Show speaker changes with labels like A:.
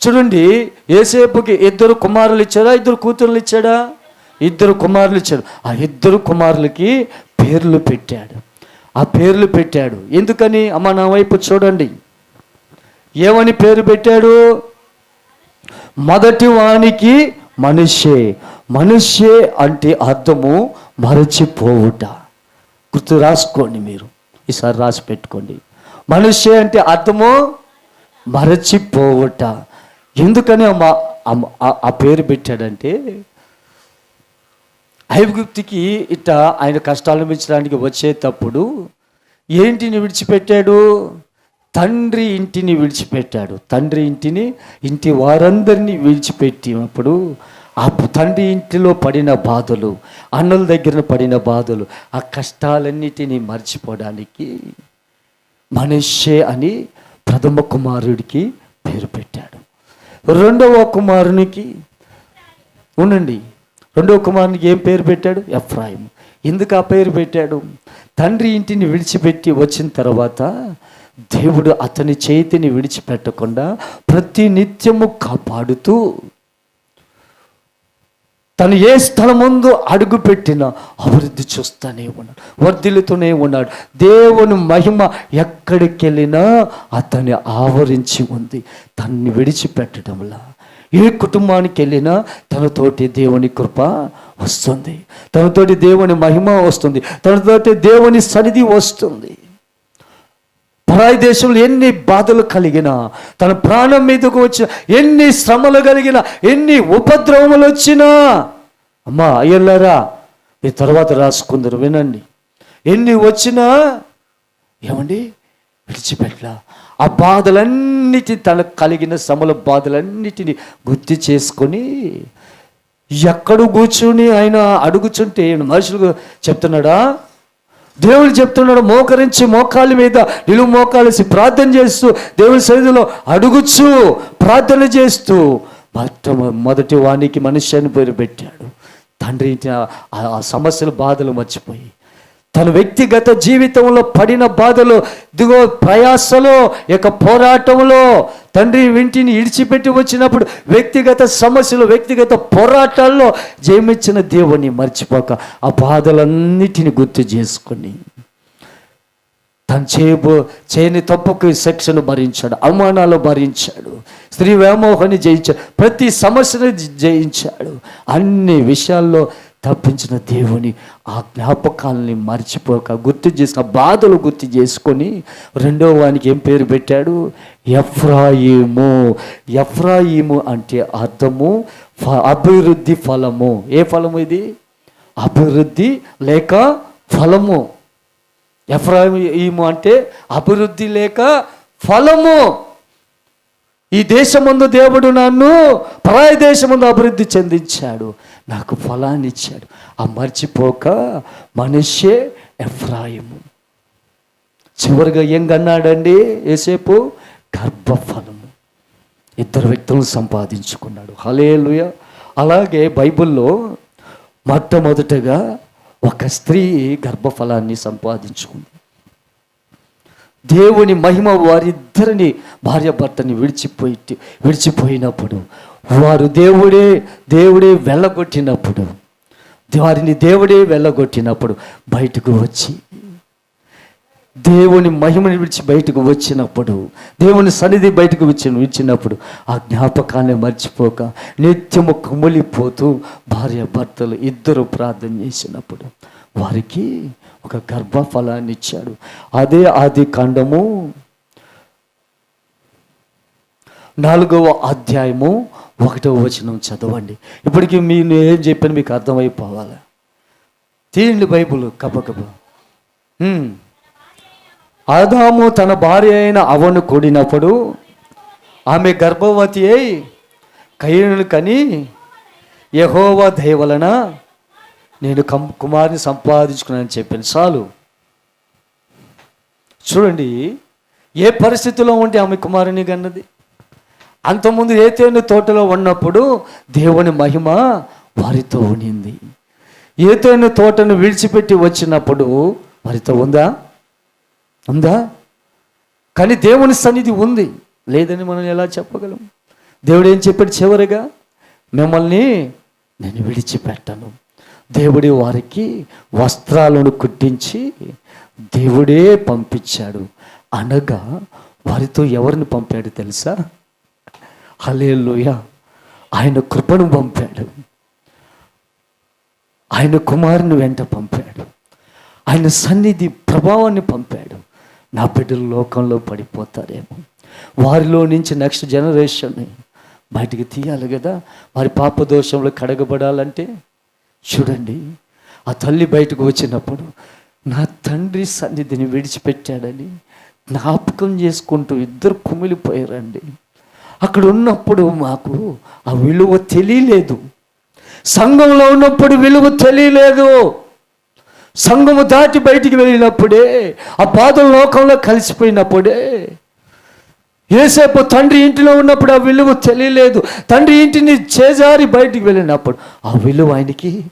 A: చూడండి, యోసేపుకి 2 కుమారులు ఇచ్చాడా, 2 కూతుర్లు ఇచ్చాడా? 2 కుమారులు ఇచ్చాడు. ఆ 2 కుమారులకి పేర్లు పెట్టాడు. ఆ పేర్లు పెట్టాడు ఎందుకని? అమ్మ నా వైపు చూడండి, ఏమని పేరు పెట్టాడు? మొదటి వానికి మనుష్యే. మనుష్యే అంటే అర్థము మరచిపోవుట. గుర్తు రాసుకోండి, మీరు ఈసారి రాసి పెట్టుకోండి. మనుష్యే అంటే అర్థము మరచిపోవుట. ఎందుకని ఆ పేరు పెట్టాడంటే, ఐగుప్తుకి ఇట్ట ఆయన కష్టాలు మించడానికి వచ్చేటప్పుడు ఏంటిని విడిచిపెట్టాడు? తండ్రి ఇంటిని విడిచిపెట్టాడు. తండ్రి ఇంటిని, ఇంటి వారందరినీ విడిచిపెట్టినప్పుడు ఆ తండ్రి ఇంటిలో పడిన బాధలు, అన్నల దగ్గర పడిన బాధలు, ఆ కష్టాలన్నిటినీ మర్చిపోవడానికి మనుష్యే అని ప్రథమ కుమారుడికి పేరు పెట్టాడు. రెండవ కుమారునికి ఉండండి, రెండవ కుమారునికి ఏం పేరు పెట్టాడు? ఎఫ్రాయిము. ఎందుకు ఆ పేరు పెట్టాడు? తండ్రి ఇంటిని విడిచిపెట్టి వచ్చిన తర్వాత దేవుడు అతని చేతిని విడిచిపెట్టకుండా ప్రతి నిత్యము కాపాడుతూ తను ఏ స్థలం ముందు అడుగు పెట్టినా అభివృద్ధి చూస్తూనే ఉన్నాడు, వర్ధిల్లుతూనే ఉన్నాడు. దేవుని మహిమ ఎక్కడికి వెళ్ళినా అతన్ని ఆవరించి ఉంది. తన్ని విడిచిపెట్టడంలా ఏ కుటుంబానికి వెళ్ళినా తనతోటి దేవుని కృప వస్తుంది, తనతోటి దేవుని మహిమ వస్తుంది, తనతోటి దేవుని సన్నిధి వస్తుంది. పరాయి దేశంలో ఎన్ని బాధలు కలిగినా, తన ప్రాణం మీదకు వచ్చిన ఎన్ని శ్రమలు కలిగినా, ఎన్ని ఉపద్రవములు వచ్చినా, అమ్మా అయ్యలారా మీ తర్వాత రాసుకుందరు వినండి, ఎన్ని వచ్చినా ఏమండి విడిచిపెట్టలా. ఆ బాధలన్నిటిని, తనకు కలిగిన శ్రమల బాధలన్నిటిని గుర్తు చేసుకొని ఎక్కడ కూర్చుని ఆయన అడుగుచుంటే మనుషులు చెప్తున్నాడా? దేవుడు చెప్తున్నాడు, మోకరించి మోకాళ్ళ మీద నిలువు మోకాలేసి ప్రార్థన చేస్తూ దేవుని సన్నిధిలో అడుగుచు ప్రార్థన చేస్తూ మొదటి వానికి మనుష్యాన్ని పేరు పెట్టాడు. తండ్రి ఆ సమస్యల బాధలు మర్చిపోయి తన వ్యక్తిగత జీవితంలో పడిన బాధలు, దిగో ప్రయాసలో, యొక్క పోరాటంలో, తండ్రి ఇంటిని ఇడిచిపెట్టి వచ్చినప్పుడు వ్యక్తిగత సమస్యలు, వ్యక్తిగత పోరాటాల్లో జయమిచ్చిన దేవుని మర్చిపోక ఆ బాధలన్నిటిని గుర్తు చేసుకొని తను చేయని తప్పుకు శిక్షను భరించాడు, అవమానాలు భరించాడు, స్త్రీ వ్యామోహాన్ని జయించాడు, ప్రతి సమస్యను జయించాడు. అన్ని విషయాల్లో తప్పించిన దేవుని ఆ జ్ఞాపకాలని మర్చిపోక గుర్తు చేసిన బాధలు గుర్తు చేసుకొని రెండో వానికి ఏం పేరు పెట్టాడు? ఎఫ్రాయిము. ఎఫ్రాయిము అంటే అర్థము అభివృద్ధి ఫలము. ఏ ఫలము ఇది? అభివృద్ధి లేక ఫలము. ఎఫ్రాయిము అంటే అభివృద్ధి లేక ఫలము. ఈ దేశమందు దేవుడు నన్ను పరాయి దేశమందు అభివృద్ధి చెందించాడు, నాకు ఫలాన్ని ఇచ్చాడు. ఆ మర్చిపోక మనుష్యే ఎఫ్రాయిము. చివరిగా ఏం కన్నాడండి యోసేపు? గర్భఫలము. 2 వ్యక్తులను సంపాదించుకున్నాడు. హల్లెలూయా. అలాగే బైబిల్లో మొట్టమొదటగా ఒక స్త్రీ గర్భఫలాన్ని సంపాదించుకుంది. దేవుని మహిమ వారిద్దరిని, భార్యాభర్తని విడిచిపోయినప్పుడు, వారు దేవుడే వెళ్ళగొట్టినప్పుడు, వారిని దేవుడే వెళ్ళగొట్టినప్పుడు బయటకు వచ్చి దేవుని మహిమని విడిచి బయటకు వచ్చినప్పుడు, దేవుని సన్నిధి బయటకు వచ్చినప్పుడు ఆ జ్ఞాపకాన్ని మర్చిపోక నిత్యము కుమిలిపోతూ భార్యాభర్తలు 2 ప్రార్థన చేసినప్పుడు వారికి ఒక గర్భఫలాన్ని ఇచ్చాడు. అదే ఆదికాండము 4వ అధ్యాయము 1వ వచనం చదవండి. ఇప్పటికీ నేను ఏం చెప్పాను మీకు అర్థమైపోవాలి. తీయండి బైబుల్ కబకబ. ఆదాము తన భార్య అయిన అవ్వను కూడినప్పుడు ఆమె గర్భవతి అయి కయీనుని కని, యెహోవా దయ వలన నేను కుమారుని సంపాదించుకున్నానని చెప్పాను. చాలు. చూడండి ఏ పరిస్థితిలో ఉంటే ఆమె కుమారుని కన్నది. అంతకుముందు ఏతేను తోటలో ఉన్నప్పుడు దేవుని మహిమ వారితో ఉండింది. ఏతేను తోటను విడిచిపెట్టి వచ్చినప్పుడు వారితో ఉందా? కానీ దేవుని సన్నిధి ఉంది. లేదని మనం ఎలా చెప్పగలం? దేవుడు ఏం చెప్పాడు చివరిగా? మిమ్మల్ని నేను విడిచిపెట్టను. దేవుడే వారికి వస్త్రాలను కుట్టించి దేవుడే పంపించాడు. అనగా వారితో ఎవరిని పంపాడు తెలుసా? హల్లెలూయా! ఆయన కృపను పంపాడు. ఆయన కుమారుని వెంట పంపాడు. ఆయన సన్నిధి ప్రభావాన్ని పంపాడు. నా బిడ్డలు లోకంలో పడిపోతారేమో, వారిలో నుంచి నెక్స్ట్ జనరేషన్ని బయటికి తీయాలి కదా. వారి పాపదోషంలో కడగబడాలంటే చూడండి, ఆ తల్లి బయటకు వచ్చినప్పుడు నా తండ్రి సన్నిధిని విడిచిపెట్టాడని జ్ఞాపకం చేసుకుంటూ ఇద్దరు కుమిలిపోయారండి. అక్కడ ఉన్నప్పుడు మాకు ఆ విలువ తెలియలేదు. సంఘంలో ఉన్నప్పుడు విలువ తెలియలేదు. సంఘము దాటి బయటికి వెళ్ళినప్పుడే, ఆ బాధల లోకంలో కలిసిపోయినప్పుడే, యేసేపు తండ్రి ఇంటిలో ఉన్నప్పుడు ఆ విలువ తెలియలేదు. తండ్రి ఇంటిని చేజారి బయటికి వెళ్ళినప్పుడు ఆ విలువ ఆయనకి